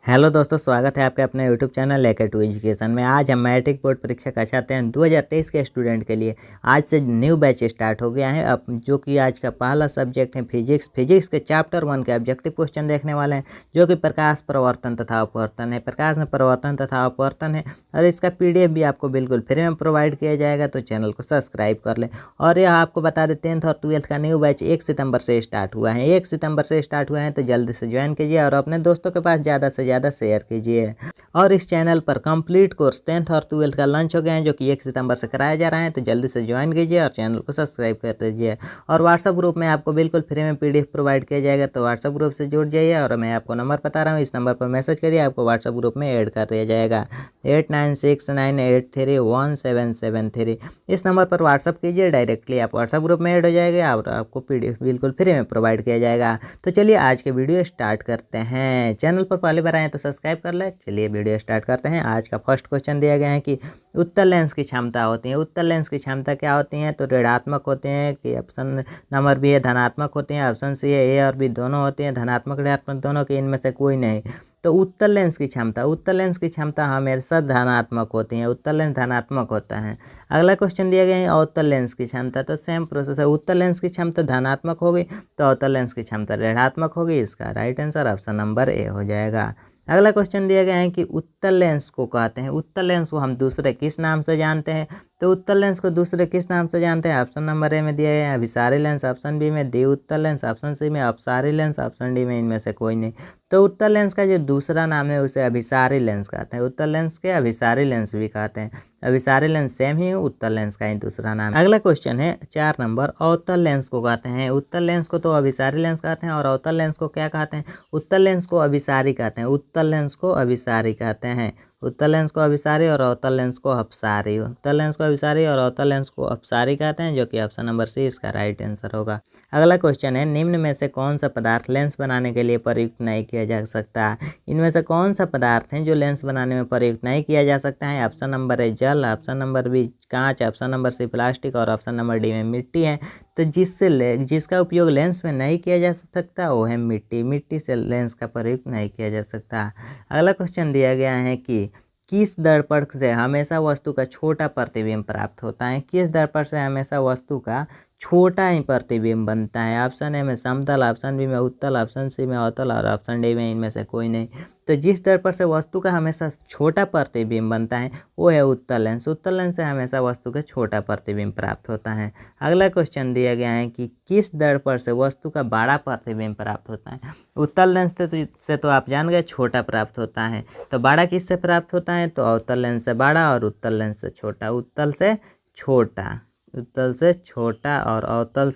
Hello दोस्तों, स्वागत है आपके अपने यूट्यूब चैनल लेकर टू एजुकेशन में। आज हम मैट्रिक बोर्ड परीक्षा कक्षा 10 2023 के स्टूडेंट के लिए आज से न्यू बैच स्टार्ट हो गया है। अब जो कि आज का पहला सब्जेक्ट है फिजिक्स के चैप्टर 1 के ऑब्जेक्टिव क्वेश्चन देखने वाले हैं, जो कि प्रकाश प्रवर्तन तथा अपवर्तन है। प्रकाश में प्रवर्तन तथा अपवर्तन है और इसका PDF भी आपको बिल्कुल फ्री में प्रोवाइड किया जाएगा, तो चैनल को सब्सक्राइब कर लें। और यह आपको बता दें 10th और 12th का न्यू बैच 1 सितंबर से स्टार्ट हुआ है। 1 सितंबर से स्टार्ट हुआ है, तो जल्दी से ज्वाइन कीजिए और अपने दोस्तों के पास ज़्यादा से ज़्यादा शेयर कीजिए। और इस चैनल पर कंप्लीट कोर्स 10th और 12th का लॉन्च हो गया है, जो कि 1 सितंबर से कराया जा रहा है, तो जल्दी से ज्वाइन कीजिए और चैनल को सब्सक्राइब कर दीजिए। और व्हाट्सअप ग्रुप में आपको बिल्कुल फ्री में PDF प्रोवाइड किया जाएगा, तो व्हाट्सअप ग्रुप से जुड़ जाइए। और मैं आपको नंबर बता रहा हूँ, इस नंबर पर मैसेज करिए, आपको व्हाट्सअप ग्रुप में ऐड कर दिया जाएगा 8969831773। इस नंबर पर व्हाट्सअप कीजिए, डायरेक्टली आप व्हाट्सअप ग्रुप में ऐड हो जाएगा और आपको PDF बिल्कुल फ्री में प्रोवाइड किया जाएगा। तो चलिए आज के वीडियो स्टार्ट करते हैं। चैनल पर पहली बार आए तो सब्सक्राइब कर ले। चलिए वीडियो स्टार्ट करते हैं। आज का फर्स्ट क्वेश्चन दिया गया है कि उत्तल लेंस की क्षमता होती है। उत्तल लेंस की क्षमता क्या होती है? तो ऋणात्मक होते हैं कि ऑप्शन नंबर बी है धनात्मक होते हैं, ऑप्शन सी है ए और बी दोनों होते हैं, धनात्मक ऋणात्मक दोनों के, इनमें से कोई नहीं। तो उत्तल लेंस की क्षमता हमेशा धनात्मक होती है। उत्तल लेंस धनात्मक होता है। अगला क्वेश्चन दिया गया है अवतल लेंस की क्षमता। तो सेम प्रोसेस है, उत्तल लेंस की क्षमता धनात्मक होगी तो अवतल लेंस की क्षमता ऋणात्मक होगी। इसका right answer option number A हो जाएगा। अगला क्वेश्चन दिया गया है कि उत्तल लेंस को कहते हैं, उत्तल लेंस को हम दूसरे किस नाम से जानते हैं? तो उत्तल लेंस को दूसरे किस नाम से जानते हैं? ऑप्शन नंबर ए में दिया गया है अभिसारी लेंस, ऑप्शन बी में द्वि उत्तल लेंस, ऑप्शन सी में अपसारी लेंस, ऑप्शन डी में इनमें से कोई नहीं। तो उत्तल लेंस का जो दूसरा नाम है उसे अभिसारी लेंस कहते हैं। उत्तल लेंस के अभिसारी लेंस भी कहते हैं। अभिसारी लेंस सेम ही है, उत्तल लेंस का ही दूसरा नाम है। अगला क्वेश्चन है 4 नंबर, अवतल लेंस को कहते हैं। उत्तल लेंस को तो अभिसारी लेंस कहते हैं और अवतल लेंस को क्या कहते हैं? उत्तल लेंस को अभिसारी कहते हैं। उत्तल लेंस को अभिसारी कहते हैं। उत्तल लेंस को अभिसारी और अवतल लेंस को अपसारी। उत्तल लेंस को अभिसारी और अवतल लेंस को अपसारी कहते हैं, जो कि ऑप्शन नंबर सी इसका राइट आंसर होगा। अगला क्वेश्चन है निम्न में से कौन सा पदार्थ लेंस बनाने के लिए प्रयुक्त नहीं किया जा सकता? इनमें से कौन सा पदार्थ है जो लेंस बनाने में प्रयुक्त नहीं किया जा सकता है? ऑप्शन नंबर ए जल, ऑप्शन नंबर बी कांच, ऑप्शन नंबर सी प्लास्टिक और ऑप्शन नंबर डी में मिट्टी है। तो जिसका उपयोग लेंस में नहीं किया जा सकता वो है मिट्टी। मिट्टी से लेंस का प्रयोग नहीं किया जा सकता। अगला क्वेश्चन दिया गया है कि किस दर्पण से हमेशा वस्तु का छोटा प्रतिबिंब प्राप्त होता है? किस दर्पण से हमेशा वस्तु का छोटा ही प्रतिबिंब बनता है? ऑप्शन ए में समतल, ऑप्शन बी में उत्तल, ऑप्शन सी में अवतल और ऑप्शन डी में इनमें से कोई नहीं। तो जिस दर्पण से वस्तु का हमेशा छोटा प्रतिबिंब बनता है वो है उत्तल लेंस। उत्तल लेंस से हमेशा वस्तु का छोटा प्रतिबिंब प्राप्त होता है। अगला क्वेश्चन दिया गया है कि किस दर्पण से वस्तु का बड़ा प्रतिबिंब प्राप्त होता है? उत्तल लेंस से तो आप जान गए छोटा प्राप्त होता है, तो बड़ा किससे प्राप्त होता है? तो अवतल लेंस से बड़ा और उत्तल लेंस से छोटा। उत्तल से छोटा और अवतल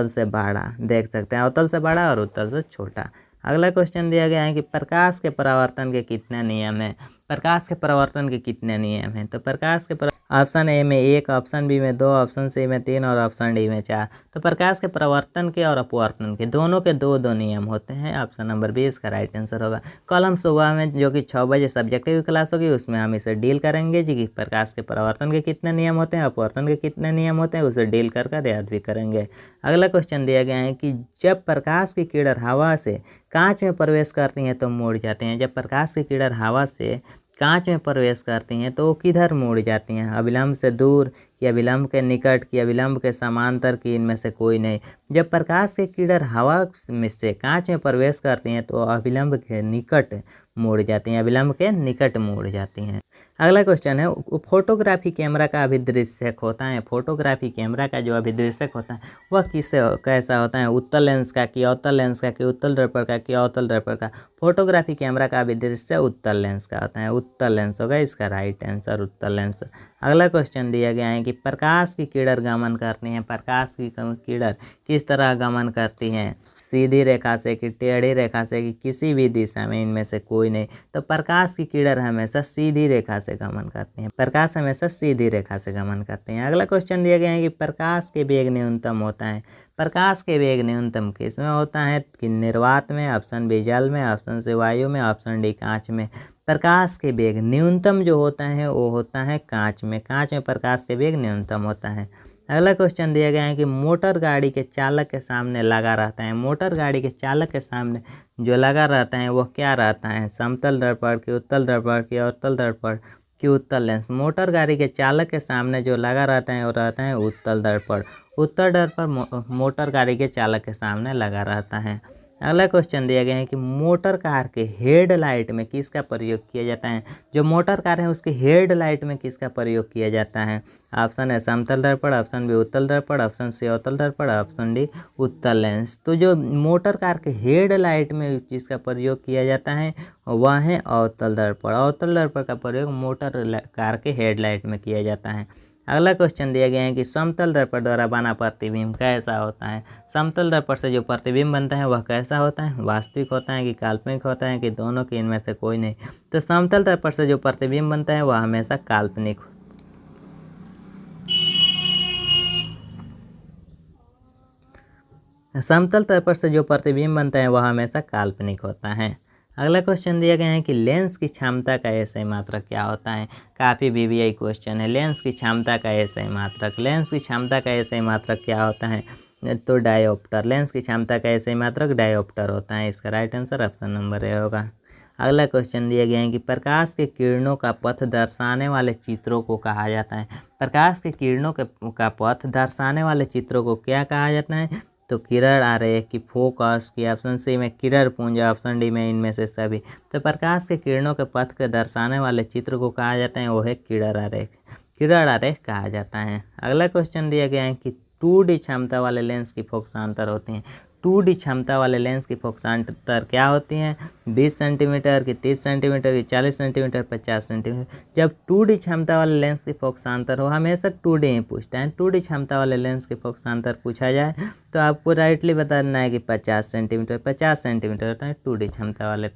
से बड़ा। देख सकते हैं अवतल से बड़ा और उत्तल से छोटा। अगला क्वेश्चन दिया गया है कि प्रकाश के परावर्तन के कितने नियम हैं? प्रकाश के परावर्तन के कितने नियम हैं? तो प्रकाश के ऑप्शन ए में 1, ऑप्शन बी में 2, ऑप्शन सी में 3 और ऑप्शन डी में 4। तो प्रकाश के परावर्तन के और अपवर्तन के दोनों के दो नियम होते हैं। ऑप्शन नंबर बी इसका राइट आंसर होगा। कल हम सुबह में जो कि 6 बजे सब्जेक्टिव क्लास होगी उसमें हम इसे डील करेंगे जी कि प्रकाश के परावर्तन के कितने नियम होते हैं, अपवर्तन के कितने नियम होते हैं, उसे डील कर याद भी करेंगे। अगला क्वेश्चन दिया गया है कि जब प्रकाश की किरण हवा से कांच में प्रवेश करती हैं तो मुड़ जाते हैं। जब प्रकाश की किरण हवा से कांच में प्रवेश करती हैं तो वो किधर मुड़ जाती हैं? अभिलंब से दूर कि अभिलंब के निकट कि अभिलंब के समांतर की इनमें से कोई नहीं। जब प्रकाश की किरण हवा में से कांच में प्रवेश करती हैं तो अभिलंब के निकट मुड़ जाती हैं, अभिलंब के निकट मुड़ जाती हैं। अगला क्वेश्चन है फोटोग्राफी कैमरा का अभिदृश्यक होता है। फोटोग्राफी कैमरा का जो अभिदृश्यक होता है वह कैसा होता है? उत्तल लेंस का कि अवतल लेंस का कि उत्तल दर्पण का कि अवतल दर्पण का? फोटोग्राफी कैमरा का अभिदृश्य उत्तल लेंस का होता है। उत्तल लेंस होगा इसका राइट आंसर, उत्तल लेंस। अगला क्वेश्चन दिया गया है कि प्रकाश की किरण गमन करती हैं। प्रकाश की किरण किस तरह गमन करती हैं? सीधी रेखा से कि टेढ़ी रेखा से कि किसी भी दिशा में, इनमें से कोई नहीं। तो प्रकाश की किरण हमेशा सीधी रेखा से गमन करती हैं। प्रकाश हमेशा सीधी रेखा से गमन करते हैं। अगला क्वेश्चन दिया गया है कि प्रकाश के वेग न्यूनतम होता है। प्रकाश के वेग न्यूनतम किस में होता है? कि निर्वात में, ऑप्शन बी जल में, ऑप्शन सी वायु में, ऑप्शन डी कांच में। प्रकाश के वेग न्यूनतम जो होता है वो होता है कांच में। कांच में प्रकाश के वेग न्यूनतम होता है। अगला क्वेश्चन दिया गया है कि मोटर गाड़ी के चालक के सामने लगा रहता है। मोटर गाड़ी के चालक के सामने जो लगा रहता है वो क्या रहता है? समतल दर्पण की उत्तल दर्पण की अवतल दर्पण की उत्तल लेंस। मोटर गाड़ी के चालक के सामने जो लगा रहता है वो रहता है उत्तल दर्पण। उत्तल दर्पण मोटर गाड़ी के चालक के सामने लगा रहता है। अगला क्वेश्चन दिया गया है कि मोटर कार के हेडलाइट में किसका प्रयोग किया जाता है? जो मोटर कार है उसके हेडलाइट में किसका प्रयोग किया जाता है? ऑप्शन है समतल दर्पण, ऑप्शन बी उत्तल दर्पण, ऑप्शन सी अवतल दर्पण, ऑप्शन डी उत्तल लेंस। तो जो मोटर कार के हेडलाइट में जिसका प्रयोग किया जाता है वह है अवतल दर्पण। अवतल दर्पण का प्रयोग मोटर कार के हेडलाइट में किया जाता है। अगला क्वेश्चन दिया गया है कि समतल दर्पण द्वारा बना प्रतिबिंब कैसा होता है? समतल दर्पण से जो प्रतिबिंब बनता है वह कैसा होता है? वास्तविक होता है कि काल्पनिक होता है कि दोनों के इनमें से कोई नहीं? तो समतल दर्पण से जो प्रतिबिंब बनता है वह हमेशा काल्पनिक समतल दर्पण से जो प्रतिबिंब बनता है वह हमेशा काल्पनिक होता है। अगला क्वेश्चन दिया गया है कि लेंस की क्षमता का एसआई मात्रक क्या होता है? काफ़ी वीवीआई क्वेश्चन है। लेंस की क्षमता का एसआई मात्रक, लेंस की क्षमता का एसआई मात्रक क्या होता है? तो डायोप्टर। लेंस की क्षमता का एसआई मात्रक डायोप्टर होता है। इसका right answer option number A होगा। अगला क्वेश्चन दिया गया है कि प्रकाश के किरणों का पथ दर्शाने वाले चित्रों को कहा जाता है। प्रकाश के किरणों का पथ दर्शाने वाले चित्रों को क्या कहा जाता है? तो किरण आरेख की फोकस की, ऑप्शन सी में किरण पुंज, ऑप्शन डी में इनमें से सभी। तो प्रकाश के किरणों के पथ को दर्शाने वाले चित्र को कहा जाता है वो है किरण आरेख। किरण आरेख कहा जाता है। अगला क्वेश्चन दिया गया है कि 2D क्षमता वाले लेंस की फोकसांतर होती हैं। 2D क्षमता वाले लेंस की फोकसांतर क्या होती हैं? 20 सेंटीमीटर की, 30 सेंटीमीटर की, 40 सेंटीमीटर, 50 सेंटीमीटर। जब 2D क्षमता वाले लेंस की फोकसांतर हो, हमेशा 2D ही पूछता है। 2D क्षमता वाले लेंस की फोकसांतर पूछा जाए तो आपको राइटली बताना है कि 50 सेंटीमीटर। 50 सेंटीमीटर होता है 2D क्षमता वाले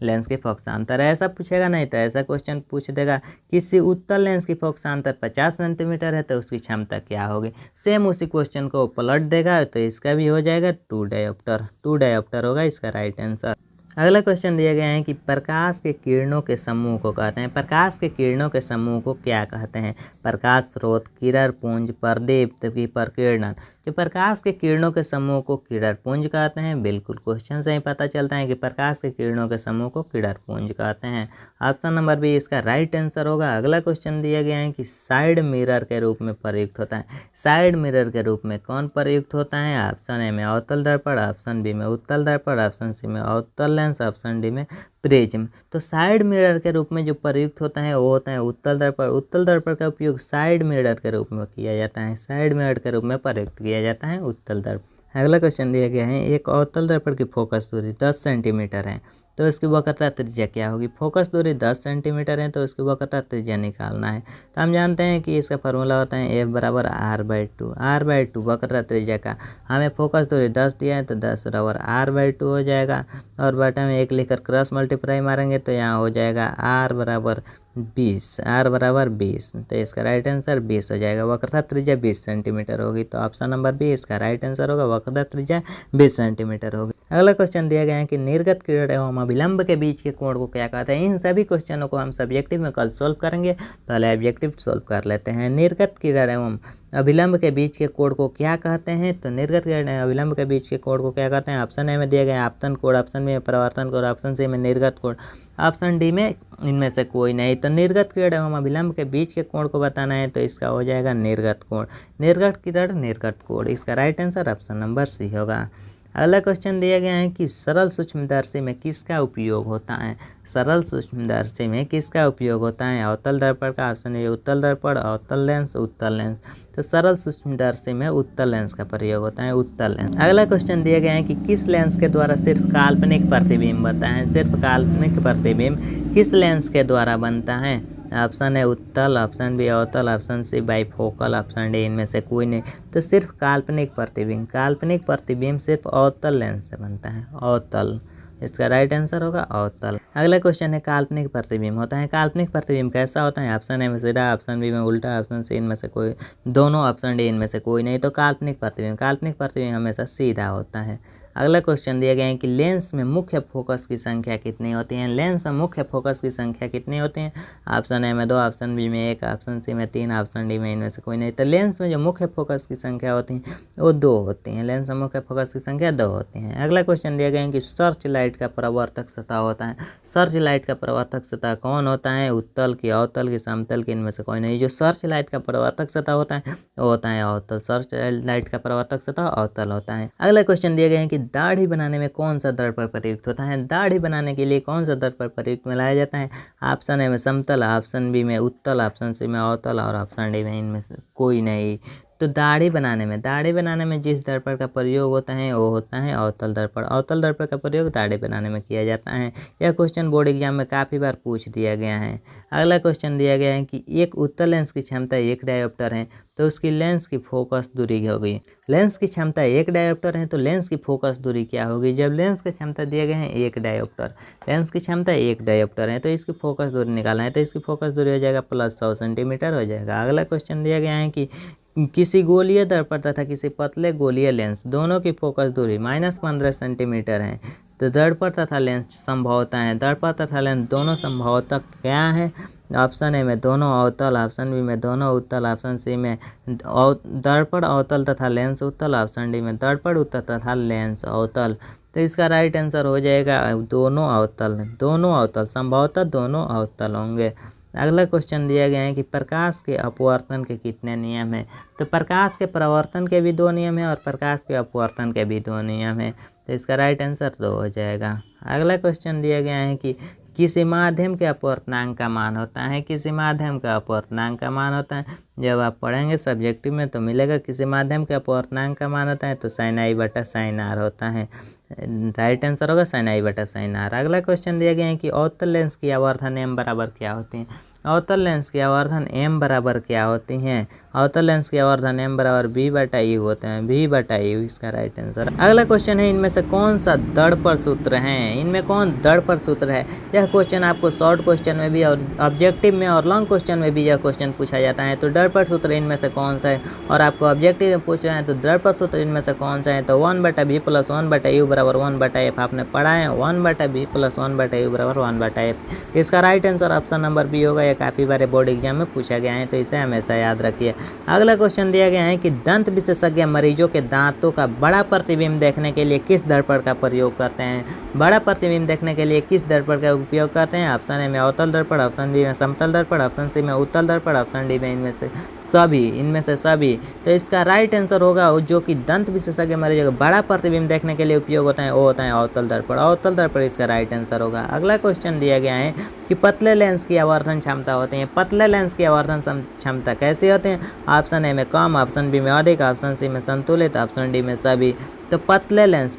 लेंस की फोकसांतर। ऐसा पूछेगा नहीं तो ऐसा क्वेश्चन पूछ देगा किसी उत्तल लेंस की फोकसांतर 50 सेंटीमीटर है तो उसकी क्षमता क्या होगी? सेम उसी क्वेश्चन को पलट देगा तो इसका भी हो जाएगा 2 डायोप्टर। 2 डायोप्टर होगा इसका राइट आंसर। अगला क्वेश्चन दिया गया है कि प्रकाश के किरणों के समूह को कहते हैं। प्रकाश के किरणों के समूह को क्या कहते हैं? प्रकाश स्रोत, किरण पुंज, प्रदीप्त की प्रकीर्णन। जो प्रकाश के किरणों के समूह को किरण पुंज कहते हैं। बिल्कुल क्वेश्चन से ही पता चलता है कि प्रकाश के किरणों के समूह को किरण पुंज कहते हैं। ऑप्शन नंबर बी इसका राइट आंसर होगा। अगला क्वेश्चन दिया गया है कि साइड मिरर के रूप में प्रयुक्त होता है। साइड मिरर के रूप में कौन प्रयुक्त होता है? ऑप्शन ए में अवतल दर्पण, ऑप्शन बी में उत्तल दर्पण, ऑप्शन सी में अवतल लेंस, ऑप्शन डी में प्रिज्म। तो साइड मिरर के रूप में जो प्रयुक्त होता है वो होता है उत्तल दर्पण। उत्तल दर्पण का उपयोग साइड मिरर के रूप में किया जाता है। साइड मिरर के रूप में प्रयुक्त किया जाता है उत्तल दर्पण। अगला क्वेश्चन दिया गया है एक अवतल दर्पण की फोकस दूरी 10 सेंटीमीटर है तो इसकी वक्रता त्रिज्या क्या होगी? फोकस दूरी 10 सेंटीमीटर है तो इसकी वक्रता त्रिज्या निकालना है। तो हम जानते हैं कि इसका फॉर्मूला होता है F बराबर R/2। R/2 वक्रता त्रिज्या का, हमें फोकस दूरी 10 दिया है तो 10 बराबर R/2 हो जाएगा और बटा में 1 लेकर क्रॉस मल्टीप्लाई मारेंगे तो यहाँ हो जाएगा R बराबर 20। R बराबर 20 तो इसका राइट आंसर 20 हो जाएगा। वक्रता त्रिज्या 20 सेंटीमीटर होगी तो ऑप्शन नंबर बी इसका राइट आंसर होगा। वक्रता त्रिज्या 20 सेंटीमीटर होगी। अगला क्वेश्चन दिया गया है कि निर्गत किरण एवं अभिलंब के बीच के कोण को क्या कहते हैं? इन सभी क्वेश्चनों को हम सब्जेक्टिव में कल सोल्व करेंगे। पहले ऑब्जेक्टिव सोल्व कर लेते हैं। निर्गत किरण एवं अभिलंब के बीच के कोण को क्या कहते हैं? तो निर्गत किरण एवं अभिलंब के बीच के कोण को क्या कहते हैं? ऑप्शन ए में दिया गया आपतन कोण, ऑप्शन बी में परावर्तन कोण, ऑप्शन सी में निर्गत कोण, ऑप्शन डी में इनमें से कोई नहीं। तो निर्गत किरण एवं अभिलंब के बीच के कोण को बताना है तो इसका हो जाएगा निर्गत कोण। निर्गत किरण निर्गत कोण, इसका right answer option number C होगा। अगला क्वेश्चन दिया गया है कि सरल सूक्ष्मदर्शी में किसका उपयोग होता है? सरल सूक्ष्मदर्शी में किसका उपयोग होता है? अवतल दर्पण का, ऑप्शन ए उत्तल दर्पण, अवतल लेंस, उत्तल लेंस। तो सरल सूक्ष्मदर्शी में उत्तल लेंस का प्रयोग होता है, उत्तल लेंस। अगला क्वेश्चन दिया गया है कि किस लेंस के द्वारा सिर्फ काल्पनिक प्रतिबिंब बनता है? सिर्फ काल्पनिक प्रतिबिंब किस लेंस के द्वारा बनता है? ऑप्शन है उत्तल, ऑप्शन बी अवतल, option C bifocal, option D इनमें से कोई नहीं। तो सिर्फ काल्पनिक प्रतिबिंब सिर्फ अवतल लेंस से बनता है, अवतल। इसका राइट आंसर होगा अवतल। अगला क्वेश्चन है काल्पनिक प्रतिबिंब होता है। काल्पनिक प्रतिबिंब कैसा होता है? ऑप्शन ए में सीधा, ऑप्शन बी में उल्टा, ऑप्शन सी इनमें से कोई दोनों, ऑप्शन डी इनमें से कोई नहीं। तो काल्पनिक प्रतिबिंब हमेशा सीधा होता है। अगला क्वेश्चन दिया गया है कि लेंस में मुख्य फोकस की संख्या कितनी होती है। लेंस में मुख्य फोकस की संख्या कितनी होती है। ऑप्शन ए में 2, ऑप्शन बी में 1, ऑप्शन सी में 3, ऑप्शन डी में इनमें से कोई नहीं। तो लेंस में जो मुख्य फोकस की संख्या होती है वो 2 होती हैं। लेंस में मुख्य फोकस की संख्या 2 होती है। अगला क्वेश्चन दिया गया है कि सर्च लाइट का परावर्तक सतह होता है। सर्च लाइट का परावर्तक सतह कौन होता है। उत्तल की, अवतल की, समतल की, इनमें से कोई नहीं। जो सर्च लाइट का परावर्तक सतह होता है वो होता है अवतल। सर्च लाइट का परावर्तक सतह अवतल होता है। अगला क्वेश्चन दिया गया है कि दाढ़ी बनाने में कौन सा दर्पण प्रयुक्त होता है। दाढ़ी बनाने के लिए कौन सा दर्पण प्रयुक्त में लाया जाता है। ऑप्शन ए में समतल, ऑप्शन बी में उत्तल, ऑप्शन सी में अवतल और ऑप्शन डी में इनमें से कोई नहीं। तो दाढ़ी बनाने में जिस दर्पण का प्रयोग होता है वो होता है अवतल दर्पण। अवतल दर्पण का प्रयोग दाढ़ी बनाने में किया जाता है। यह क्वेश्चन बोर्ड एग्जाम में काफ़ी बार पूछ दिया गया है। अगला क्वेश्चन दिया गया है कि एक उत्तल लेंस की क्षमता 1 डायोप्टर है तो उसकी लेंस की फोकस दूरी होगी। लेंस की क्षमता 1 डायोप्टर है तो लेंस की फोकस दूरी क्या होगी। जब लेंस की क्षमता दिया गया है 1 डायोप्टर, लेंस की क्षमता 1 डायोप्टर है तो इसकी फोकस दूरी निकालना है तो इसकी फोकस दूरी हो जाएगा +100 सेंटीमीटर हो जाएगा। अगला क्वेश्चन दिया गया है कि किसी गोलीय दर्पण तथा किसी पतले गोलीय लेंस दोनों की फोकस दूरी -15 सेंटीमीटर है तो दर्पण तथा लेंस संभवतः है। दर्पण तथा लेंस दोनों संभवतः क्या है। ऑप्शन ए में दोनों अवतल, ऑप्शन बी में दोनों उत्तल, ऑप्शन सी में दर्पण अवतल तथा लेंस उत्तल, ऑप्शन डी में दर्पण उत्तल तथा लेंस अवतल। तो इसका राइट आंसर हो जाएगा दोनों अवतल। दोनों अवतल, संभवतः दोनों अवतल होंगे। अगला क्वेश्चन दिया गया है कि प्रकाश के अपवर्तन के कितने नियम हैं। तो प्रकाश के परावर्तन के भी 2 नियम हैं और प्रकाश के अपवर्तन के भी 2 नियम हैं तो इसका राइट आंसर 2 हो जाएगा। अगला क्वेश्चन दिया गया है कि किसी माध्यम के अपवर्तनांक का मान होता है। किसी माध्यम का अपवर्तनांक का मान होता है, जब आप पढ़ेंगे सब्जेक्टिव में तो मिलेगा किसी माध्यम के अपवर्तनांक का मान होता है तो sin i बटा sin r होता है। राइट आंसर होगा sin i बटा sin r। अगला क्वेश्चन दिया गया है कि अवतल लेंस की आवर्धन m बराबर क्या होती है। अवतल लेंस की आवर्धन m बराबर क्या होती हैं। अवतल लेंस की आवर्धन m बराबर b बटा u होते हैं। b बटा u इसका राइट आंसर। अगला क्वेश्चन है इनमें से कौन सा दर्पण सूत्र है। इनमें कौन दर्पण सूत्र है। यह क्वेश्चन आपको शॉर्ट क्वेश्चन में भी और ऑब्जेक्टिव में और लॉन्ग क्वेश्चन में भी यह क्वेश्चन पूछा जाता है। तो दर्पण सूत्र इनमें से कौन सा है और आपको ऑब्जेक्टिव में पूछ रहे हैं तो दर्पण सूत्र इनमें से कौन सा है। तो 1/b + 1/u बराबर 1/f आपने पढ़ा है। 1/b + 1/u बराबर 1/f। इसका right answer option number B होगा। यह काफ़ी बार बोर्ड एग्जाम में पूछा गया है तो इसे हमेशा याद रखिए। अगला क्वेश्चन दिया गया है कि दंत विशेषज्ञ मरीजों के दांतों का बड़ा प्रतिबिंब देखने के लिए किस दर्पण का प्रयोग करते हैं। बड़ा प्रतिबिंब देखने के लिए किस दर्पण का उपयोग करते हैं। ऑप्शन ए में अवतल दर्पण, ऑप्शन बी में समतल दर्पण, ऑप्शन सी में उत्तल दर्पण, ऑप्शन डी में इनमें से सभी। तो इसका राइट आंसर होगा जो कि दंत विशेषज्ञ मरीजों का बड़ा प्रतिबिंब देखने के लिए उपयोग होता है वो होता है अवतल दर्पण। अवतल दर्पण इसका राइट आंसर होगा। अगला क्वेश्चन दिया गया है कि पतले लेंस की आवर्धन क्षमता होती है। पतले लेंस की आवर्धन क्षमता कैसे होते हैं। ऑप्शन ए में कम, ऑप्शन बी में अधिक, ऑप्शन सी में संतुलित, ऑप्शन डी में सभी। तो पतले लेंस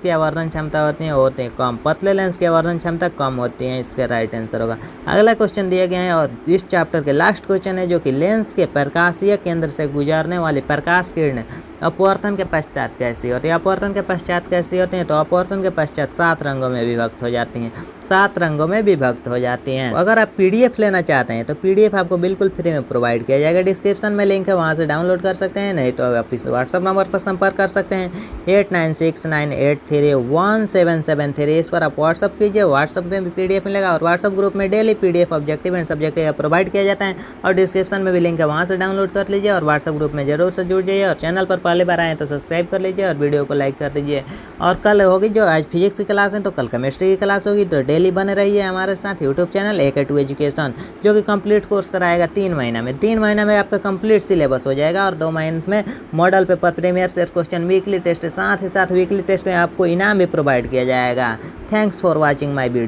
की आवर्धन क्षमता होती है होते हैं कम। पतले लेंस की आवर्धन क्षमता कम होती है इसका राइट आंसर होगा। अगला क्वेश्चन दिया गया है और इस चैप्टर के लास्ट क्वेश्चन है जो कि लेंस के प्रकाशीय केंद्र से गुजरने वाली प्रकाश किरण अपवर्तन के पश्चात कैसी होती है। अपवर्तन के पश्चात कैसी होती हैं। तो अपवर्तन के पश्चात 7 रंगों में विभक्त हो जाती हैं। 7 रंगों में विभक्त हो जाती हैं। अगर आप पीडीएफ लेना चाहते हैं तो पीडीएफ आपको बिल्कुल फ्री में प्रोवाइड किया जाएगा। डिस्क्रिप्शन में लिंक है, वहां से डाउनलोड कर सकते हैं। नहीं तो आप इस व्हाट्सअप नंबर पर संपर्क कर सकते हैं 8969831773। इस पर आप व्हाट्सअप कीजिए। व्हाट्सअप में भी पीडीएफ मिलेगा और व्हाट्सअप ग्रुप में daily PDF objective and subjective provide किया जाता है और डिस्क्रिप्शन में भी लिंक है, वहाँ से डाउनलोड कर लीजिए और व्हाट्सअप ग्रुप में जरूर से जुड़ जाइए और चैनल पर पहली बार आए तो सब्सक्राइब कर लीजिए और वीडियो को लाइक कर दीजिए। और कल होगी जो आज फिजिक्स की क्लास है तो कल केमिस्ट्री की क्लास होगी तो डेली बने रहिए हमारे साथ यूट्यूब चैनल AK2 एजुकेशन, जो कि कंप्लीट कोर्स कराएगा 3 महीना में। 3 महीना में आपका कंप्लीट सिलेबस हो जाएगा और 2 महीने में model paper, previous year question, weekly test, साथ ही साथ वीकली टेस्ट में आपको इनाम भी प्रोवाइड किया जाएगा। Thanks for watching my video.